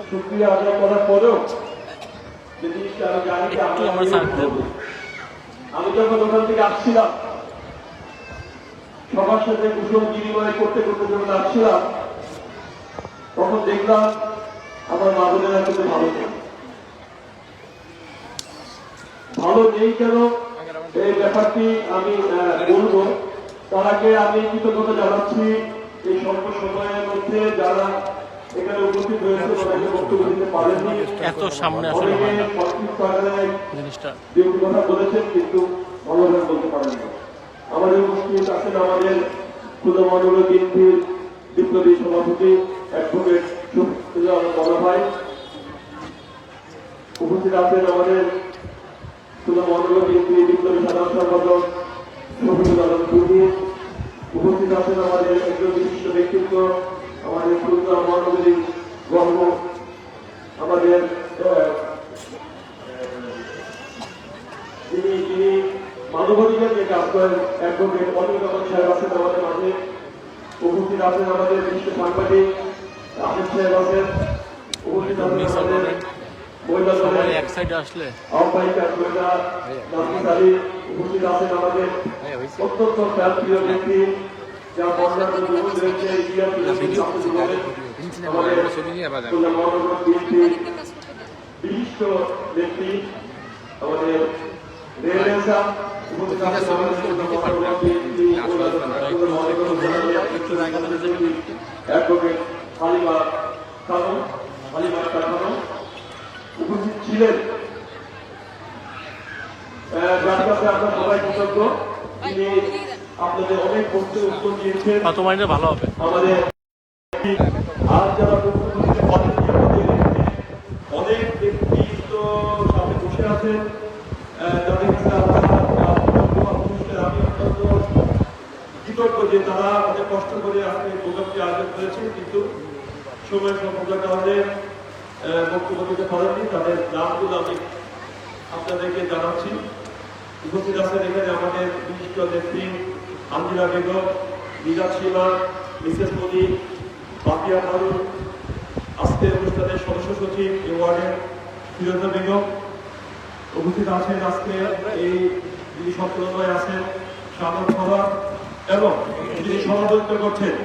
শুক্রিয়া আদায় করার পরেও যে জিনিসটা আমি জানি যে আমি যখন ওখান থেকে আসছিলাম সবার সাথে কুশল বিনিময় করতে করতে যখন আসছিলাম তখন দেখলাম আমার মা বোনেরা কিন্তু ভালো নেই। ভালো নেই কেন এই ব্যাপারটি আমি বলবো, তার আগে আমি কৃতজ্ঞতা জানাচ্ছি এই স্বল্প সময়ের মধ্যে যারা এখানে উপস্থিত হয়েছে তাদেরকে বক্তব্য দিতে পারেননি। এত সামনে আসলে কথা বলেছেন কিন্তু ভালোভাবে বলতে পারেননি। আমাদের উপস্থিত আছেন আমাদের ক্ষুদ্র বিএনপির বিপ্লবী সভাপতি অ্যাডভোকেট বড় ভাই, উপস্থিত আছেন আমাদের ক্ষুদ্র বিএনপি বিপ্লবী সাধারণ সম্পাদক শফিকুল আলম টুকু, উপস্থিত আছেন আমাদের একজন বিশিষ্ট ব্যক্তিত্ব আমাদের ক্ষুদ্র মহানগরী গর্ব আমাদের যিনি মানবাধিকার নিয়ে কাজ করেন অ্যাডভোকেট অনিল কামাল সাহেব আছেন আমাদের মাঝে, উপস্থিত আছেন আমাদের বিশিষ্ট সাংবাদিক রাশেদ সাহেব আছেন, উপস্থিত আছেন আমাদের মহিলা দলের আহ্বায়িকা সৈয়দা নাসরিন আলী, উপস্থিত আছেন আমাদের অত্যন্ত প্রিয় ব্যক্তি যা বর্ণাঢ্য জীবন রয়েছে বিশিষ্ট ব্যক্তি আমাদের উপস্থিত ছিলেন, যার কাছে আমরা সবাই কৃতজ্ঞ। তিনি আপনাদের অনেক প্রশ্নের উত্তর দিয়েছেন ভালো হবে আমাদের। আর যারা অনেক ব্যক্তি তো সামনে বসে আছেন যাদের কাছে আমি অত্যন্ত কৃতজ্ঞ যে তারা অনেক কষ্ট করে আজকে প্রোগ্রামটি আয়োজন করেছে, কিন্তু সময়ের স্বল্পতার কারণে বক্তব্য দিতে পারেননি। তাদের নামগুলো আমি আপনাদেরকে জানাচ্ছি। উপস্থিত আছেন এখানে আমাদের বিশিষ্ট নেত্রী আঞ্জিলা বেগম, নিজাত সীমা, মিসেস মনি, বাপিয়া মারু, আজকের অনুষ্ঠানের সদস্য সচিব এই ওয়ার্ডের ফিরোজা বেগম, উপস্থিত আছেন আজকে এই যিনি সম্পাদনায় আছেন শামল খবর এবং যিনি সভাপতিত্ব করছেন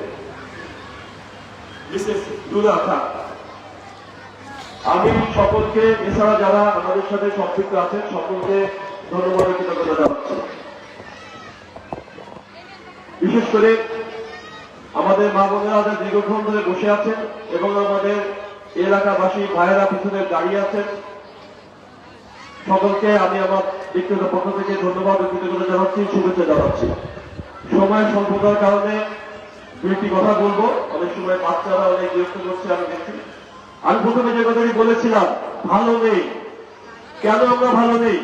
মিসেস দুলা খান। আমি সকলকে, এছাড়া যারা আমাদের সাথে সম্পৃক্ত আছেন সকলকে ধন্যবাদ ও কৃতজ্ঞতা জানাচ্ছি। বিশেষ করে আমাদের মা বোনেরা যারা দীর্ঘক্ষণ ধরে বসে আছেন এবং আমাদের এলাকাবাসী ভাইয়েরা পিছনে দাঁড়িয়ে আছেন, সকলকে আমি আমার ব্যক্তিগত পক্ষ থেকে ধন্যবাদ ও কৃতজ্ঞতা জানাচ্ছি, শুভেচ্ছা জানাচ্ছি। সময় স্বল্পতার কারণে দুইটি কথা বলবো, অনেক সময় বাচ্চারা অনেক বিরক্ত করছে আমি দেখছি। আমি প্রথমে যে কথাটি বলেছিলাম, ভালো নেই কেন, আমরা ভালো নেই,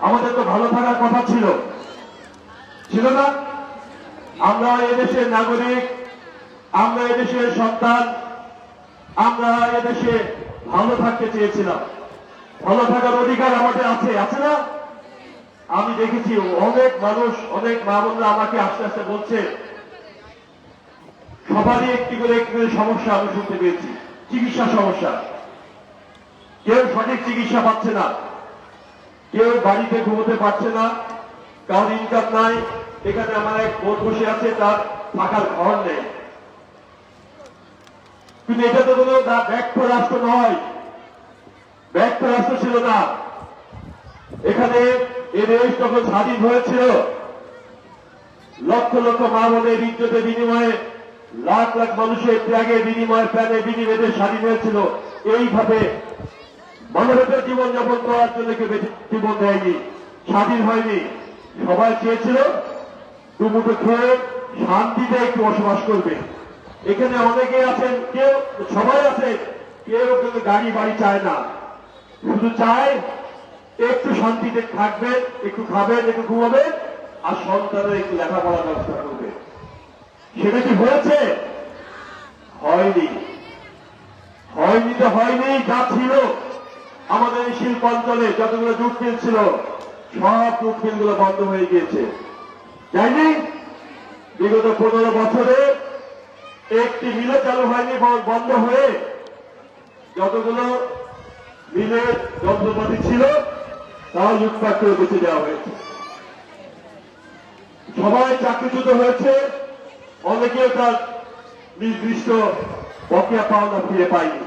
আমাদের তো ভালো থাকার কথা ছিল না? আমরা এদেশের নাগরিক, আমরা এদেশের সন্তান, আমরা এদেশে ভালো থাকতে চেয়েছিলাম, ভালো থাকার অধিকার আমাদের আছে না? আমি দেখেছি অনেক মানুষ, অনেক মা বোনরা আমাকে আস্তে আস্তে বলছে, সবারই একটি করে সমস্যা আমি শুনতে পেয়েছি, চিকিৎসা সমস্যা। কেউ সঠিক চিকিৎসা পাচ্ছে না, কেউ বাড়িতে ঘুমোতে পারছে না, কারোর ইনকাম নাই। এখানে আমার এক বোন বসে আছে, তার থাকার ঘর নেই। কিন্তু এটা তো কোনো ব্যর্থ রাষ্ট্র নয়, ব্যর্থ রাষ্ট্র ছিল না। এখানে এ দেশ যখন স্বাধীন হয়েছিল, লক্ষ লক্ষ মা বোনের ইজ্জতের বিনিময়ে, লাখ লাখ মানুষের ত্যাগের বিনিময়ে, প্রাণে বিনিময়ে স্বাধীন হয়েছিল। এইভাবে মানবের জীবনযাপন করার জন্য কেউ জীবন দেয়নি, স্বাধীন হয়নি। সবাই চেয়েছিল দুমুঠো খেয়ে শান্তিতে একটু বসবাস করবে। এখানে অনেকে আছেন, কেউ সবাই আছেন, কেউ কিন্তু গাড়ি বাড়ি চায় না, শুধু চায় একটু শান্তিতে থাকবেন, একটু খাবেন, একটু ঘুমাবেন, আর সন্তানের একটু লেখাপড়ার ব্যবস্থা করবে। সেটা কি হয়েছে? হয়নি, হয়নি তো হয়নি। যা ছিল আমাদের এই শিল্পাঞ্চলে যতগুলো জুট মিল ছিল, সব জুট মিলগুলো বন্ধ হয়ে গিয়েছে, যায়নি? বিগত 15 বছরে একটি মিলও চালু হয়নি, বন্ধ হয়ে যতগুলো মিলের যন্ত্রপাতি ছিল তাও লুটপাট করে বেঁচে দেওয়া হয়েছে। সবাই চাকরিচ্যুত হয়েছে, অনেকেও তার নির্দিষ্ট বকেয়া পাওনা ফিরে পায়নি।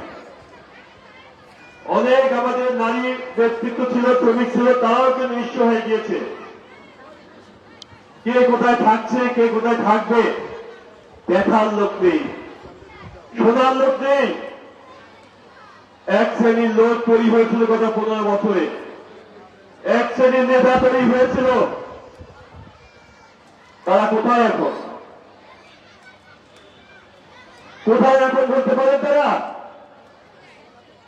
অনেক আমাদের নারী ব্যক্তিত্ব ছিল, শ্রমিক ছিল, তারাও কিন্তু নিঃস্ব হয়ে গিয়েছে। কে কোথায় থাকছে, কে কোথায় থাকবে, দেখার লোক নেই, শোনার লোক নেই। এক শ্রেণীর লোক তৈরি হয়েছিল গত 15 বছরে, এক শ্রেণীর নেতা তৈরি হয়েছিল, তারা কোথায় এখন? কোথায় এখন বলতে পারেন? তারা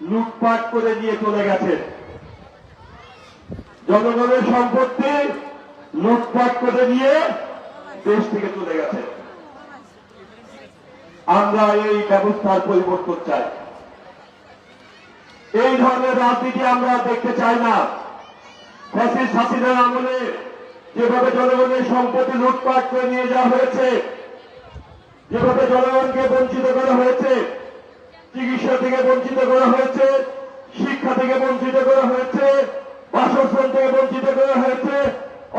লুটপাট করে নিয়ে চলে গেছে, জনগণের সম্পত্তি লুটপাট করে নিয়ে দেশ থেকে চলে গেছে। আমরা এই ব্যবস্থার পরিবর্তন চাই। এই ধরনের রাজনীতি আমরা দেখতে চাই না। ফ্যাসিস্ট হাসিনার আমলে যেভাবে জনগণের সম্পত্তি লুটপাট করে নিয়ে যাওয়া হয়েছে, যেভাবে জনগণকে বঞ্চিত করা হয়েছে, চিকিৎসা থেকে বঞ্চিত করা হয়েছে, শিক্ষা থেকে বঞ্চিত করা হয়েছে, বাসস্থান থেকে বঞ্চিত করা হয়েছে,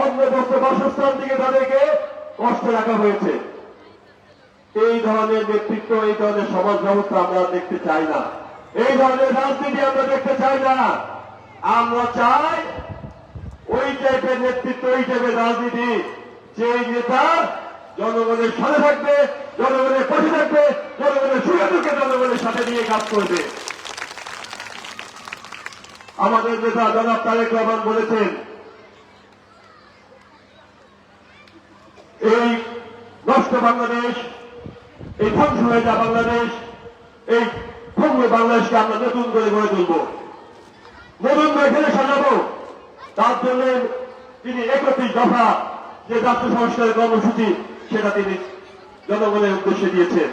অন্য বস্ত্র বাসস্থান থেকে তাদেরকে কষ্ট রাখা হয়েছে। এই ধরনের নেতৃত্ব, এই ধরনের সমাজ ব্যবস্থা আমরা দেখতে চাই না। এই ধরনের রাজনীতি আমরা দেখতে চাই না। আমরা চাই ওই টাইপের নেতৃত্ব, ওই টাইপের রাজনীতি, যে নেতা জনগণের সাথে থাকবে, জনগণের পাশে থাকবে, জনগণের সুখে দুঃখে জনগণের সাথে নিয়ে কাজ করবে। আমাদের নেতা জনাব তারেক রহমান বলেছেন, এই নষ্ট বাংলাদেশ, এই ধ্বংস হয়ে যাওয়া বাংলাদেশ, এই ভঙ্গ বাংলাদেশকে আমরা নতুন করে গড়ে তুলব, নতুন করে ফেলে সাজাবো। তার জন্য তিনি 31 দফা যে রাষ্ট্র সংস্কারের কর্মসূচি, সেটা তিনি জনগণের উদ্দেশ্যে দিয়েছেন।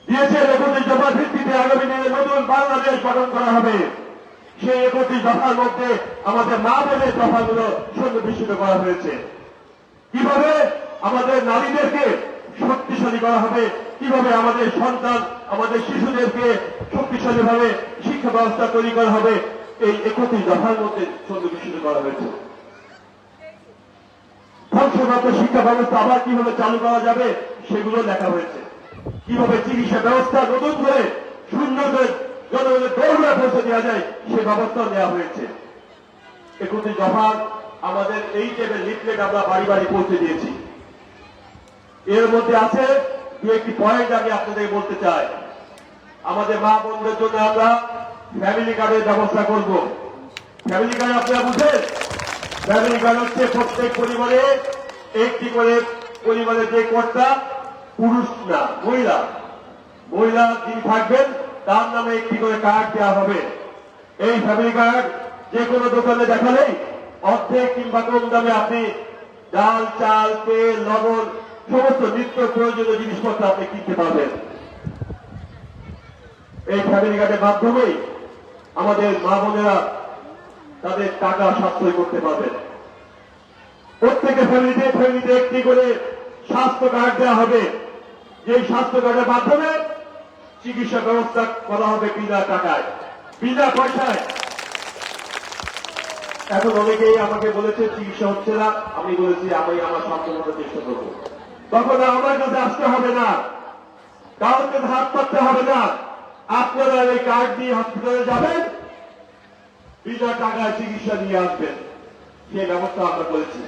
31 দফার ভিত্তিতে আগামী দিনে নতুন বাংলাদেশ গঠন করা হবে। সেই 31 দফার মধ্যে আমাদের মা বোনের দফাগুলো সন্নিবেশিত করা হয়েছে। কিভাবে আমাদের নারীদেরকে শক্তিশালী করা হবে, কিভাবে আমাদের সন্তান, আমাদের শিশুদেরকে শক্তিশালী ভাবে শিক্ষা ব্যবস্থা তৈরি করা হবে, এই 31 দফার মধ্যে সন্নিবেশিত করা হয়েছে। ধ্বংসপ্রাপ্ত শিক্ষা ব্যবস্থা আবার কিভাবে চালু করা যাবে সেগুলো লেখা হয়েছে। কিভাবে চিকিৎসা ব্যবস্থা নতুন করে সুন্দর করে জনগণের দৌড়ে পৌঁছে দেওয়া যায় সে ব্যবস্থা নেওয়া হয়েছে। 31 দফার আমাদের এই টাইপের লিফলেট আমরা বাড়ি বাড়ি পৌঁছে দিয়েছি। এর মধ্যে আছে দু একটি পয়েন্ট আমি আপনাদের বলতে চাই। আমাদের মা বোনদের জন্য আমরা ফ্যামিলি কার্ডের ব্যবস্থা করব। ফ্যামিলি কার্ড আপনারা বুঝেন? ফ্যামিলি কার্ড হচ্ছে প্রত্যেক পরিবারে একটি করে, পরিবারের যে কর্তা, পুরুষ না মহিলা, মহিলা যিনি থাকবেন তার নামে একটি করে কার্ড দেওয়া হবে। এই ফ্যামিলি কার্ড যে কোনো দোকানে দেখালেই অর্ধেক কিংবা কম দামে আপনি ডাল, চাল, তেল, লবণ, সমস্ত নিত্য প্রয়োজনীয় জিনিসপত্র আপনি কিনতে পারবেন। এই ফ্যামিলি কার্ডের মাধ্যমেই আমাদের মা বোনেরা তাদের টাকা সাশ্রয় করতে পারবেন। প্রত্যেকের ফ্যামিলিতে একটি করে স্বাস্থ্য কার্ড দেওয়া হবে। যে স্বাস্থ্য কার্ডের মাধ্যমে চিকিৎসা ব্যবস্থা করা হবে বিনা টাকায়, বিনা পয়সায়। এখন অনেকেই আমাকে বলেছে চিকিৎসা হচ্ছে না, আমি বলেছি আমি আমার সাধ্যমতো চেষ্টা করবো। তখন আমার কাছে আসতে হবে না, কারোর কাছে হাত পাততে হবে না। আপনারা এই কার্ড নিয়ে হসপিটালে যাবেন, বিনা টাকায় চিকিৎসা নিয়ে আসবেন। সেই ব্যবস্থা আমরা করেছি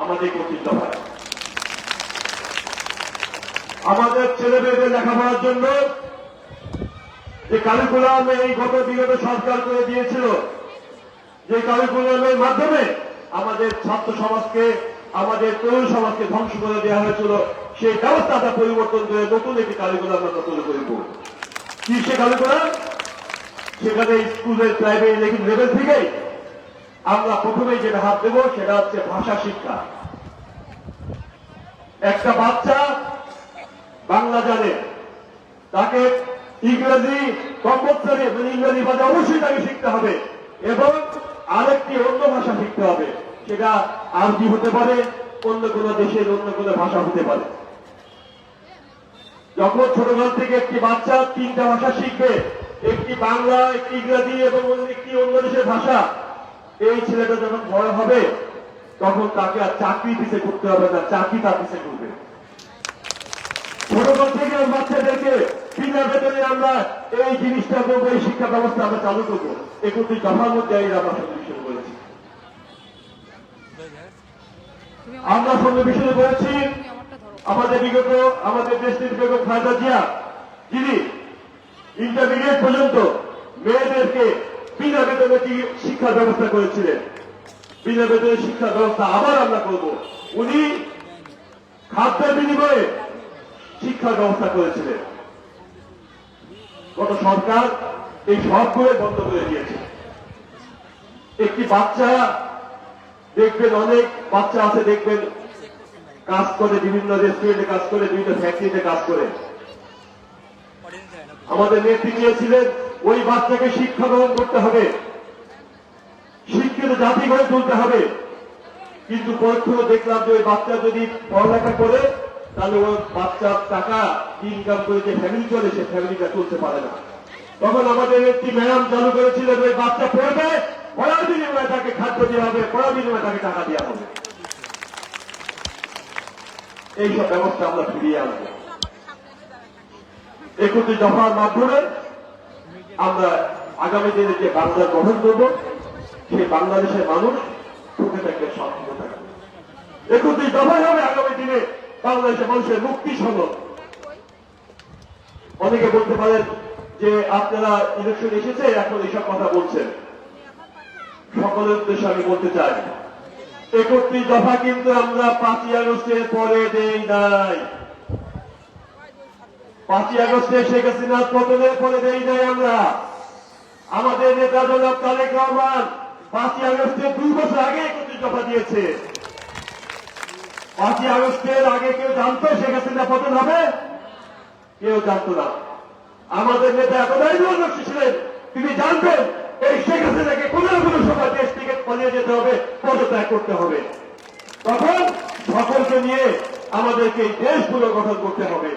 আমাদের 31 দফায়। আমাদের ছেলে মেয়েদের লেখাপড়ার জন্য যে কারিকুলাম এই বিগত সরকার করে দিয়েছিল, যে কারিকুলামের মাধ্যমে আমাদের ছাত্র সমাজকে, আমাদের তরুণ সমাজকে ধ্বংস করে দেওয়া হয়েছিল, সেই ব্যবস্থাটা পরিবর্তন করে নতুন একটি কারিকুলাম আমরা তৈরি করব। কি সে কারিকুলাম? সেখানে স্কুলের প্রাইমারি লেভেল থেকেই আমরা প্রথমেই যেটা হাত দেব সেটা হচ্ছে ভাষা শিক্ষা। একটা বাচ্চা বাংলা জানে, তাকে ইংরেজি কম্পালসারি, ইংরেজি ভাষা অবশ্যই তাকে শিখতে হবে এবং আরেকটি অন্য ভাষা শিখতে হবে। সেটা আরবি হতে পারে, অন্য কোনো দেশের অন্য কোনো ভাষা হতে পারে। যখন ছোটকাল থেকে একটি বাচ্চা তিনটা ভাষা শিখবে, একটি বাংলা, একটি ইংরেজি এবং একটি অন্য দেশের ভাষা, এই ছেলেটা যখন বড় হবে তখন তাকে আর চাকরি পিছে করতে হবে না, চাকরি তার পিছে করবে। ছোটকাল থেকে বাচ্চাদেরকে বিনা বেতনে আমরা এই জিনিসটা করবো, এই শিক্ষা ব্যবস্থা আমরা চালু করবো। 31 দফার মধ্যে এই আমরা সন্নিবেশন করেছি। আমরা সন্নিবেশন করেছি আমাদের বিগত আমাদের দেশটির বেগম খালেদা জিয়া, যিনি ইন্টারমিডিয়েট পর্যন্ত মেয়েদেরকে বিনা বেতনে শিক্ষার ব্যবস্থা করেছিলেন। বিনা বেতনের শিক্ষা ব্যবস্থা আবার আমরা করব। উনি খাদ্যের বিনিময়ে শিক্ষার ব্যবস্থা করেছিলেন। গত সরকার এই সবগুলো বন্ধ করে দিয়েছে। একটি বাচ্চা দেখবেন, অনেক বাচ্চা আছে দেখবেন কাজ করে, বিভিন্ন রেস্টুরেন্টে কাজ করে, বিভিন্ন ফ্যাক্টরিতে কাজ করে। আমাদের নেত্রী নিয়েছিলেন ওই বাচ্চাকে শিক্ষা গ্রহণ করতে হবে, শিক্ষিত জাতি গড়ে তুলতে হবে। কিন্তু পরক্ষণ দেখলাম যে ওই বাচ্চা যদি পড়ালেখা করে তাহলে ওই বাচ্চার টাকা ইনকাম করে যে ফ্যামিলি চলে, সে ফ্যামিলিটা চলতে পারে না। তখন আমাদের একটি ম্যাডাম চালু করেছিলেন ওই বাচ্চা পড়বে, পড়ার বিনিময়ে তাকে খাদ্য দেওয়া হবে, পড়ার বিনিময়ে তাকে টাকা দেওয়া হবে। এইসব ব্যবস্থা আমরা ফিরিয়ে আনবো। 31 দফার মাধ্যমে আমরা আগামী দিনে যে বাংলা গঠন করব, সেই বাংলাদেশের মানুষ সুখে থাকবে, শান্তিতে থাকবে। 31 দফায় হবে আগামী দিনে বাংলাদেশের মানুষের মুক্তি সনদ। অনেকে বলতে পারেন যে আপনারা ইলেকশন এসেছে এখন এইসব কথা বলছেন। সকলের উদ্দেশ্যে আমি বলতে চাই, 31 দফা কিন্তু আমরা 5ই আগস্টের পরে দেই নাই। 5ই আগস্টে শেখ হাসিনার পতনের পরে দেই নাই আমরা। আমাদের নেতা জনাব তারেক রহমান 5ই আগস্টের 2 বছর আগে 31 দফা দিয়েছে। 5ই আগস্টের আগে কেউ জানতো শেখ হাসিনা পতন হবে? কেউ জানতো না। আমাদের নেতা এতটাই দূরদর্শী ছিলেন, তিনি জানতেন এই শেখ হাসিনাকে কোন না কোন সময় দেশ থেকে পালিয়ে যেতে হবে, পদত্যাগ করতে হবে। তখন সকলকে নিয়ে আমাদেরকে এই দেশ পুনর্গঠন করতে হবে।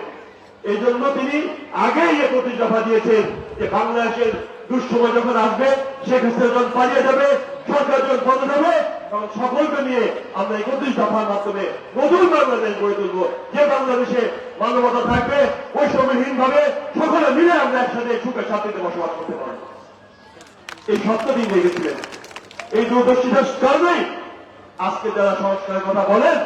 এই জন্য তিনি আগেই 31 দফা দিয়েছেন যে বাংলাদেশের দুঃসময় যখন আসবে, শেখ হাসিনা যখন পালিয়ে যাবে, সরকার যখন পতন হবে, তখন সকলকে নিয়ে আমরা 31 দফার মাধ্যমে নতুন বাংলাদেশ গড়ে তুলব, যে বাংলাদেশে মানবতা থাকবে, বৈষম্যহীন ভাবে সকলে মিলে আমরা একসাথে সুখে শান্তিতে বসবাস করতে পারব। এই সত্য দিন লেগেছিলেন। এই দূরদর্শিতার কারণেই আজকে যারা সংস্কারের কথা বলেন,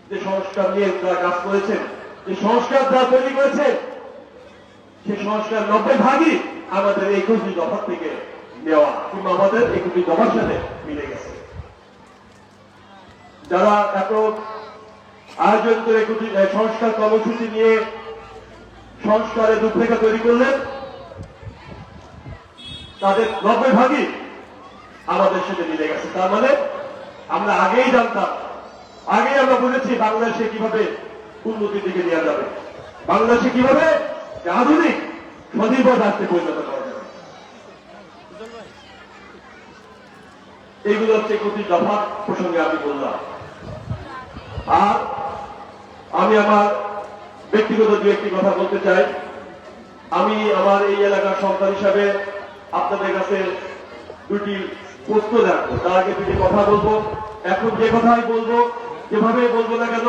যে সংস্কার নিয়ে যারা কাজ করেছেন, যে সংস্কার যারা তৈরি করেছেন, সেই সংস্কার 90 ভাগই আমাদের 21 দফার থেকে নেওয়া, কিংবা আমাদের 21 দফার সাথে মিলে গেছে। যারা এত আয়োজন করে সংস্কার কর্মসূচি নিয়ে সংস্কারের রূপরেখা তৈরি করলেন, তাদের 90 ভাগই আমাদের সাথে মিলে গেছে। তার মানে আমরা আগেই জানতাম, আগেই আমরা বুঝেছি বাংলাদেশে কিভাবে উন্নতির দিকে নেওয়া যাবে, বাংলাদেশে কিভাবে আধুনিক স্বনির্ভর রাষ্ট্রে পরিণত করা যাবে। এইগুলো হচ্ছে 31 দফা প্রসঙ্গে আমি বললাম। আর আমি আমার ব্যক্তিগত দু একটি কথা বলতে চাই। আমি আমার এই এলাকার সন্তান হিসাবে আপনাদের কাছে দুটি প্রশ্ন রাখবো, তার আগে দুটি কথা বলবো। এখন যে কথাই বলবো, যেভাবে বলবো না কেন,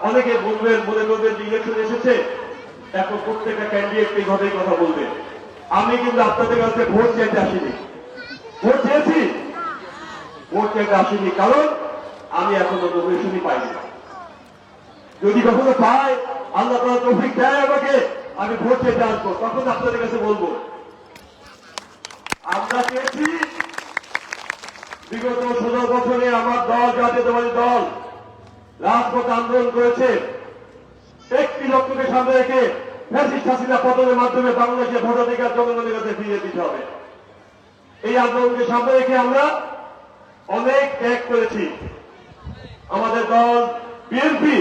অনেকে বলবেন, মনে করবেন যে ইলেকশন এসেছে, এখন প্রত্যেকটা ক্যান্ডিডেট এইভাবেই কথা বলবে। আমি কিন্তু আপনাদের কাছে ভোট চাইতে আসিনি। ভোট চেয়েছি, ভোট চাইতে আসিনি, কারণ আমি এখনো নমিনেশনই পাইনি। যদি কখনো পাই, আল্লাহ তাআলা তৌফিক দেয় আমাকে, আমি ভোট চাইতে আসবো, তখন আপনাদের কাছে বলবো। আমরা চেয়েছি বিগত 16 বছরে আমার দল, জাতীয়তাবাদী দল, রাজপথ আন্দোলন করেছে। 1 লক্ষকে সামনে রেখে ফ্যাসিস্ট হাসিনা পতনের মাধ্যমে বাংলাদেশের ভোটাধিকার জনগণের কাছে ফিরিয়ে দিতে হবে। এই আন্দোলনকে সামনে রেখে আমরা অনেক ত্যাগ করেছি। আমাদের দল বিএনপি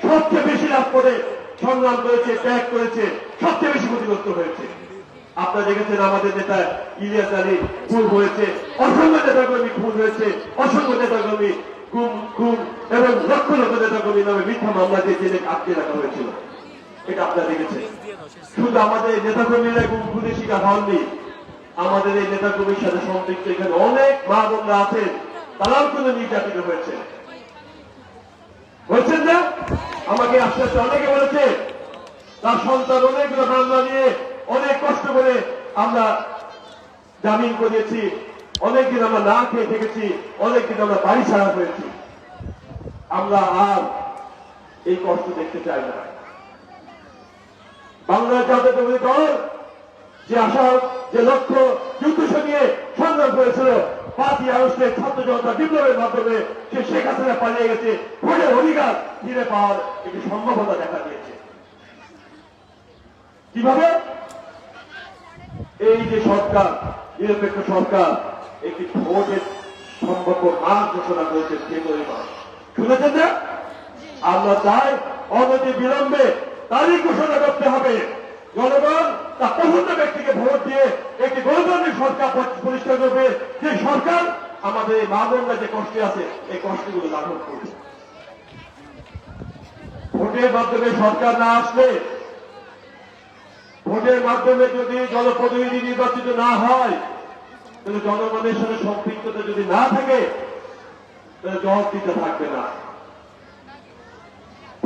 সবচেয়ে বেশি রাজপথে সংগ্রাম করেছে, ত্যাগ করেছে, সবচেয়ে বেশি ক্ষতিগ্রস্ত হয়েছে। আপনারা দেখেছেন আমাদের নেতা ইলিয়াস আলী খুন হয়েছে, অসংখ্য নেতাকর্মী খুন হয়েছে, অসংখ্য নেতাকর্মী গুম এবং লক্ষ লক্ষ নেতাকর্মী নামে মিথ্যা মামলা দিয়ে জেলে আটকে রাখা হয়েছিল। এটা আপনারা দেখেছেন। শুধু আমাদের নেতাকর্মীরা খুনের শিকার হননি, আমাদের এই নেতাকর্মীর সাথে সম্পৃক্ত এখানে অনেক মা বোনরা আছেন, তারাও কিন্তু নির্যাতিত হয়েছেন না। আমাকে আস্তে আস্তে অনেকে বলেছে তার সন্তান অনেকগুলো মামলা নিয়ে অনেক কষ্ট করে আমরা জামিন করিয়েছি, অনেকদিন আমরা না খেয়ে থেকেছি, অনেকদিন আমরা বাড়ি ছাড়া হয়েছি। আমরা আর এই কষ্ট দেখতে চাই না। বাংলাদেশ জাতীয়তাবাদী দল যে আশা, যে লক্ষ্য যুদ্ধ নিয়ে সংগ্রাম করেছিল, 5ই আগস্টের ছাত্র জনতা বিপ্লবের মাধ্যমে সে শেখ হাসিনা পালিয়ে গেছে, ভোটের অধিকার ফিরে পাওয়ার একটি সম্ভাবনা দেখা দিয়েছে। কিভাবে? এই যে সরকার, নিরপেক্ষ সরকার একটি ভোটের সম্ভাব্য মাস ঘোষণা করেছে, ফেব্রুয়ারি মাস। শুনেছেন না? আমরা চাই অনতি বিলম্বে তারিখ ঘোষণা করতে হবে। জনগণ তার পছন্দ ব্যক্তিকে ভোট দিয়ে একটি গণতান্ত্রিক সরকার প্রতিষ্ঠা করবে, যে সরকার আমাদের মা বোনরা যে কষ্টে আছে এই কষ্টগুলো লাঘব করবে। ভোটের মাধ্যমে সরকার না আসলে, ভোটের মাধ্যমে যদি জনপ্রতিনিধি নির্বাচিত না হয়, তাহলে জনগণের সাথে সম্পৃক্ততা যদি না থাকে, তাহলে জবাবদিহিতা থাকবে না।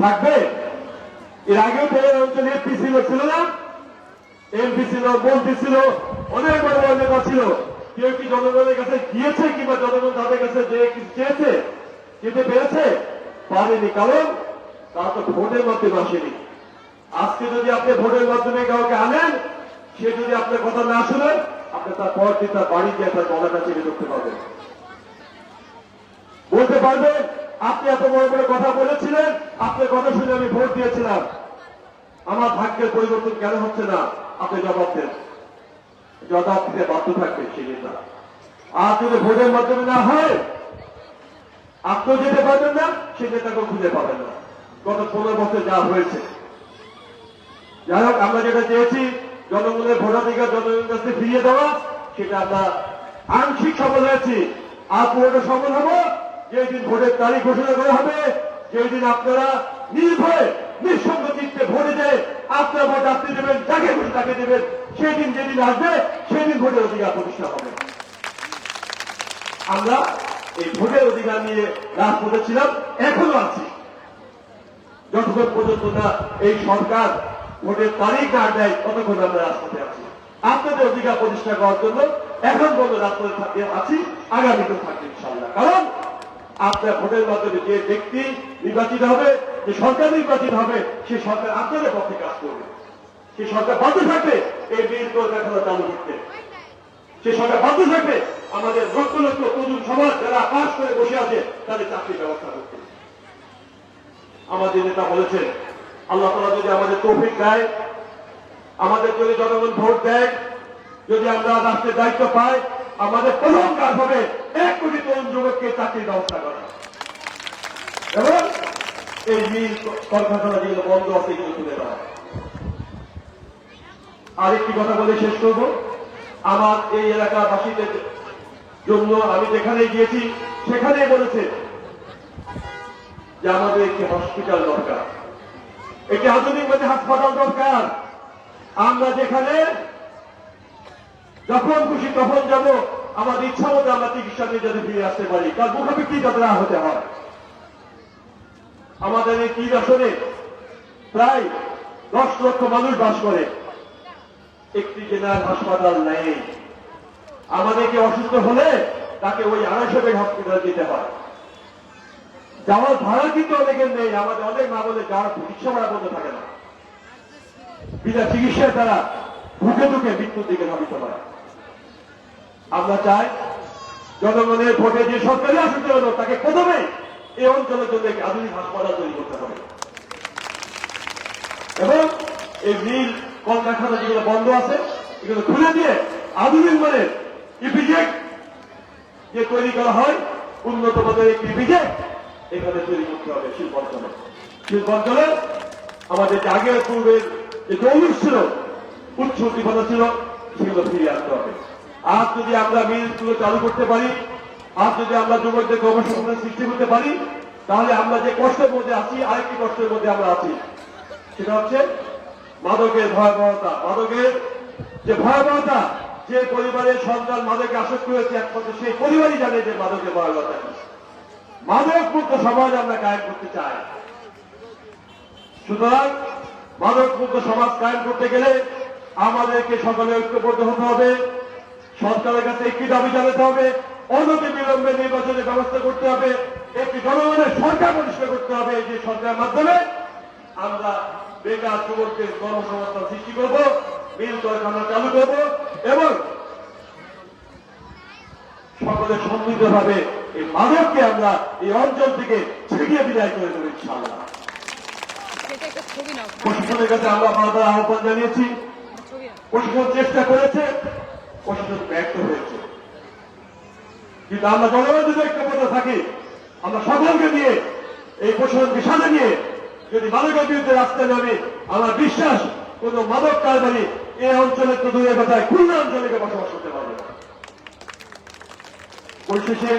থাকবে? এর আগেও তো এই অঞ্চলে এমপি ছিল না? এমপি ছিল, মন্ত্রী ছিল, অনেক বড় বড় নেতা ছিল। কেউ কি জনগণের কাছে গিয়েছে কিংবা জনগণ তাদের কাছে যে কিছু চেয়েছে, যেতে পেরেছে? পারেনি। কারণ তারা তো ভোটের মাধ্যমে আসেনি। আজকে যদি আপনি ভোটের মাধ্যমে কাউকে আনেন, সে যদি আপনার কথা না শুনে, আপনি তার পর দিন তার বাড়ি গিয়ে তার গলাটা চেপে ধরতে পারবেন, বলতে পারবেন আপনি এত বড় বড় কথা বলেছিলেন, আপনার কথা শুনে আমি ভোট দিয়েছিলাম, আমার ভাগ্যের পরিবর্তন কেন হচ্ছে না? আপনি জবাব দেন। জবাব দিতে বাধ্য থাকবে সেই নেতা। আর যদি ভোটের মাধ্যমে না হয়, আপনিও যেতে পারবেন না, সেই নেতাকেও খুঁজে পাবেন না। গত 15 বছর যা হয়েছে। যাই হোক, আমরা যেটা চেয়েছি জনগণের ভোটাধিকার জনগণের কাছে ফিরিয়ে দেওয়া, সেটা আমরা আংশিক সফল হয়েছি। আর পুরোটা সফল হবো যেই দিন ভোটের তারিখ ঘোষণা করা হবে, যেই দিন আপনারা নির্ভয়ে নিঃসঙ্গ চিত্তে ভোটে যায় আপনারা ভোট আপনি দেবেন, যাকে খুশি তাকে দেবেন, সেই দিন যেদিন আসবে সেই দিন ভোটের অধিকার প্রতিষ্ঠা হবে। আমরা এই ভোটের অধিকার নিয়ে রাজপথে ছিলাম, এখনো আছি। যতক্ষণ পর্যন্ত না এই সরকার ভোটের তারিখ না দেয়, ততক্ষণ আমরা রাজপথে আছি। আপনাদের অধিকার প্রতিষ্ঠা করার জন্য এখন পর্যন্ত রাজপথে থাকতে আছি, আগামীতেও থাকবে ইনশাআল্লাহ। কারণ আপনার ভোটের মাধ্যমে যে ব্যক্তি নির্বাচিত হবে, যে সরকার নির্বাচিত হবে, সে সরকার আপনাদের পক্ষে কাজ করবে। সে সরকার বাধ্য থাকবে এই বিল কলকারখানা চালু করতে। সে সরকার বাধ্য থাকবে আমাদের লক্ষ লক্ষ তরুণ সমাজ যারা পাশ করে বসে আছে তাদের চাকরির ব্যবস্থা করতে। আমাদের নেতা বলেছেন, আল্লাহ তাআলা যদি আমাদের তৌফিক দেয়, আমাদের যদি জনগণ ভোট দেয়, যদি আমরা রাষ্ট্রের দায়িত্ব পাই, আমাদের প্রথম কাজ হবে 1 কোটি তরুণ যুবককে চাকরির ব্যবস্থা করা এবং এই মিল কলকারখানা যেগুলো বন্ধ আছে এগুলো তুলে দেওয়া। আরেকটি কথা বলে শেষ করব। আমার এই এলাকাবাসীদের জন্য আমি যেখানে গিয়েছি সেখানে বলেছে যে আমাদের একটি হসপিটাল দরকার, একটি আধুনিক মানের হাসপাতাল দরকার। আমরা যেখানে যখন খুশি তখন যাব, আমাদের ইচ্ছা মতো আমরা চিকিৎসা নিয়ে যাতে ফিরে আসতে পারি, তার মুখাপেক্ষি যাতে না হতে হয়। আমাদের এই 3 আসনে প্রায় 10 লক্ষ মানুষ বাস করে, একটি জেনারেল হাসপাতাল নেই। আমাদেরকে অসুস্থ হলে তাকে ওই 250 বেড হসপিটালে যেতে হয়। যাওয়ার ভাড়া কিন্তু অনেকের নেই। আমাদের অনেক মা বলে যাওয়ার চিকিৎসা ভাড়া বন্ধ থাকে না, বিনা চিকিৎসায় তারা ঢুকে ঢুকে মৃত্যুর দিকে ধাবিত হয়। আমরা চাই জনগণের ভোটে যে সরকারি আসন হলো তাকে প্রথমে এই অঞ্চলের জন্য একটি আধুনিক হাসপাতাল তৈরি করতে হবে এবং এই মিল কলকারখানা যেগুলো বন্ধ আছে এগুলো খুলে দিয়ে আধুনিক মানের ইপিজেড যে তৈরি করা হয়, উন্নত মানের একটি ইপিজেড এখানে তৈরি করতে হবে শিল্পাঞ্চলে। শিল্পাঞ্চলে আমাদের যে আগের পূর্বের যে জৌলুস ছিল, উচ্চ উদ্দীপনা ছিল, সেগুলো ফিরিয়ে আনতে হবে। আজ যদি আমরা মিলগুলো চালু করতে পারি, আজ যদি আমরা যুবকদের কর্মসংস্থান সৃষ্টি করতে পারি, তাহলে আমরা যে কষ্টের মধ্যে আছি, আরেকটি কষ্টের মধ্যে আমরা আছি, সেটা হচ্ছে মাদকের ভয়াবহতা, মাদকের যে ভয়াবহতা, যে পরিবারের সন্তান মাদকে আসক্ত হয়েছে একমাত্র সেই পরিবারই জানে যে মাদকের ভয়াবহতা কি। মাদক মুক্ত সমাজ আমরা কায়েম করতে চাই। সুতরাং মাদক মুক্ত সমাজ কায়েম করতে গেলে আমাদেরকে সকলে ঐক্যবদ্ধ হতে হবে, সরকারের কাছে একটি দাবি জানাতে হবে, অনতি বিলম্বে নির্বাচনের ব্যবস্থা করতে হবে, একটি জনগণের সরকার প্রতিষ্ঠা করতে হবে, যে সরকারের মাধ্যমে আমরা বেকার যুবকদের কর্মসংস্থান সৃষ্টি করব, মিল কারখানা চালু করব এবং সকলে সমৃদ্ধভাবে এই মাদককে আমরা এই অঞ্চল থেকে ছিটিয়ে বিদায় করে দেবো ইনশাআল্লাহ। প্রশাসনের কাছে আমরা বারবার আহ্বান জানিয়েছি, প্রশাসন চেষ্টা করেছে, প্রশাসন ব্যর্থ হয়েছে। কিন্তু আমরা জনগণ যদি ঐক্যবদ্ধ থাকি, আমরা সকলকে নিয়ে এই প্রশাসনকে সাথে নিয়ে যদি মাদকের বিরুদ্ধে রাস্তায় নামি, আমার বিশ্বাস কোন মাদক কারবারি এই অঞ্চলের তো দূরের কথায় খুলনা অঞ্চলে বসবাস করতে পারবে না। পরিশেষে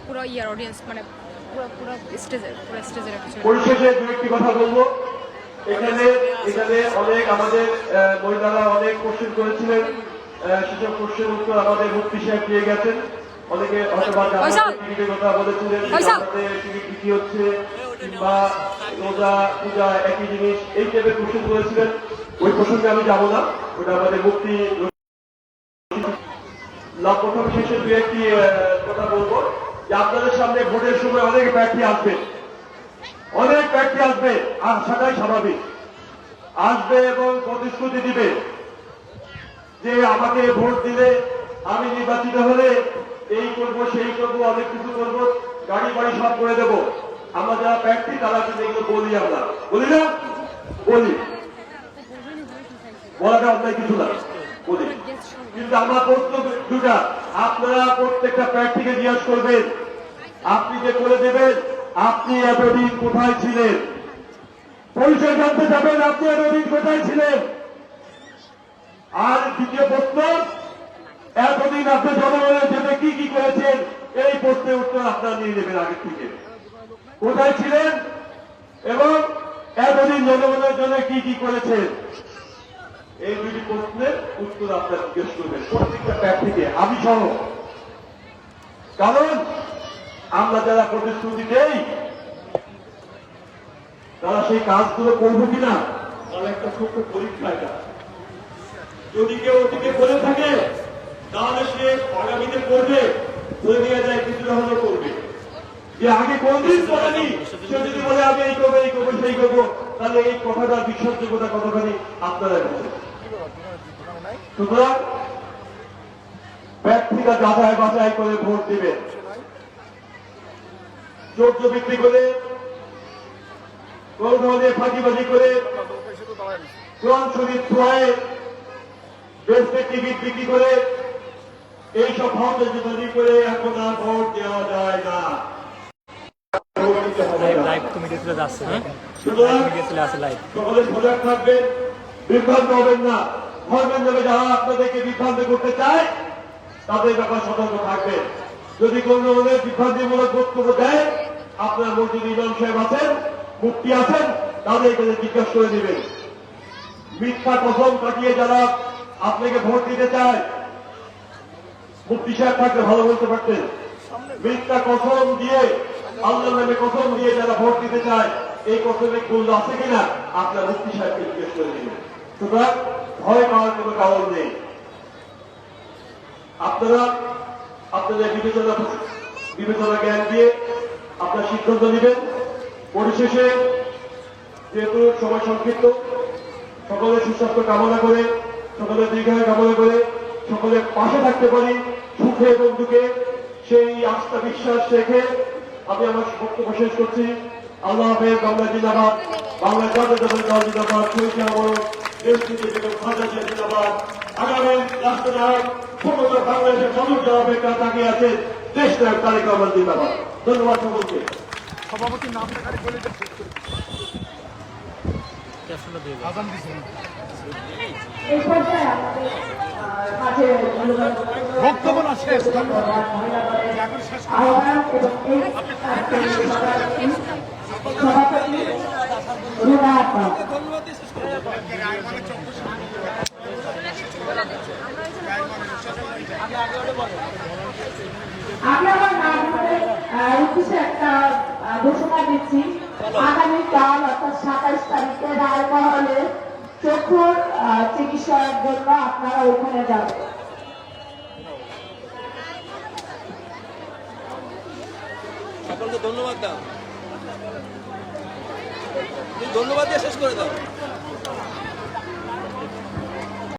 পুরো ইয়ার অডিয়েন্স মানে পুরো স্টেজের পরিশেষে দু একটি কথা বলবো। এখানে অনেক আমাদের মহিলারা অনেক কোশ্চেন করেছিলেন, সেসব কোশ্চেন উত্তর আমাদের মুফতি সাহেব পেয়ে গেছেন। অনেকে হয়তো টিকিটের কথা বলেছিলেন, টিকিট বিক্রি হচ্ছে কিংবা রোজা পূজা একই জিনিস, এই টাইপের কোশ্চেন করেছিলেন। ওই প্রসঙ্গে আমি যাব না, ওটা আমাদের মুফতি। প্রথম শেষে দু একটি কথা বলবো যে আপনাদের সামনে ভোটের সময় অনেক প্রার্থী আসবে, আর সেটাই স্বাভাবিক আসবে এবং প্রতিশ্রুতি দিবে যে আমাকে ভোট দিলে আমি নির্বাচিত হলে এই করব সেই করব, অনেক কিছু করব, গাড়ি বাড়ি সব করে দেব। আমরা যারা প্রার্থী তারা কিন্তু এগুলো বলি, আমরা বলি না, বলি, বলাটা অন্যায় কিছু না, বলি। কিন্তু আমার প্রশ্ন দুটা, আপনারা প্রত্যেকটা প্রার্থীকে জিজ্ঞাসা করবেন, আপনি যে করে দেবেন আপনি এতদিন কোথায় ছিলেন, পরিচয় জানতে যাবেন, আপনি এতদিন কোথায় ছিলেন। আর দ্বিতীয় প্রশ্ন, এতদিন আপনি জনগণের জন্য কি কি করেছেন, এই প্রশ্নের উত্তর আপনারা নিয়ে নেবেন আগের থেকে, কোথায় ছিলেন এবং এতদিন জনগণের জন্য কি কি করেছেন। এই দুটি প্রশ্নের উত্তর আপনারা জিজ্ঞেস করবেন প্রত্যেকটা প্রার্থীকে, আমি সহ। কারণ আমরা যারা প্রতিশ্রুতি দেই তারা সেই কাজগুলো করবো কিনা তার একটা ছোট্ট পরীক্ষা এটা। যদি কেউ ওদিকে বলে থাকে তাহলে সে আগামীতে করবে, বলে দেওয়া যায় কিছুটা হলেও করবে। যে আগে কোনদিন করেনি সে যদি বলে আমি এই করবো এই করবো সেই করবো, তাহলে এই কথাটার বিশ্বাসযোগ্যতা কতখানি আপনারা বলছেন। সুতরাং প্রার্থীরা যাচাই বাছাই করে ভোট দিবেন, চোদ্দ বিক্রি করে, কৌশলে ফাঁকিবাজি করে, কোরআন শরীফ ছোঁয়ায় দেশের টিকিট বিক্রি করে, এইসব ভাবনা করে এখন আর ভোট দেওয়া যায় না। সকলে সজাগ থাকবেন, বিভ্রান্ত হবেন না। ধর্মের নামে যারা আপনাদেরকে বিভ্রান্ত করতে চায় তাদের ব্যাপারে সতর্ক থাকবেন। যদি কোন ধরনের বিভ্রান্তিমূলক বক্তব্য দেয়, আপনার মসজিদ ইমাম সাহেব আছেন, মুফতি আছেন, তাদেরকে জিজ্ঞাসা করে দিবেন। মিথ্যা কসম কাটিয়ে যারা আপনাকে ভোট দিতে চায়, মুফতি সাহেব থাকলে ভালো বলতে পারতেন, মিথ্যা কসম দিয়ে, আল্লাহর নামে কসম দিয়ে যারা ভোট দিতে চায়, এই কসমের মূল্য আছে কিনা আপনার মুফতি সাহেবকে জিজ্ঞেস করে দিবেন। সুতরাং ভয় পাওয়ার কোন কারণ নেই। আপনারা আপনাদের বিবেচনা জ্ঞান দিয়ে আপনার সিদ্ধান্ত নেবেন। পরিশেষে যেহেতু সময় সংক্ষিপ্ত, সকলের সুস্বাস্থ্য কামনা করে, সকলের দীর্ঘায়ু কামনা করে, সকলের পাশে থাকতে পারি সুখে এবং দুঃখে, সেই আস্থা বিশ্বাস রেখে আমি আমার বক্তব্য শেষ করছি। আল্লাহ হাফেজ। বাংলা জিন্দাবাদ, বাংলা জাতীয় দল জিন্দাবাদ, শহীদ আমর খাজা জিন্দাবাদ। আগামী রাষ্ট্রনায়ক সমগ্র বাংলাদেশের মানুষ যারা বেকার তাকিয়ে আছে, দেশ নায়ক তারেক রহমান জিন্দাবাদ। ধন্যবাদ সকলকে। সভাপতির নামটা খালি বলে বক্তব্য না শেষ। আহ্বান। আমি আমার নাগরিকদের উদ্দেশ্যে একটা ঘোষণা দিচ্ছি। আগামীকাল অর্থাৎ 27 তারিখে রায়মহলে চক্ষুর চিকিৎসার জন্য আপনারা ওখানে যাবেন। সকলকে ধন্যবাদ দাও, ধন্যবাদ দিয়ে শেষ করে দাও।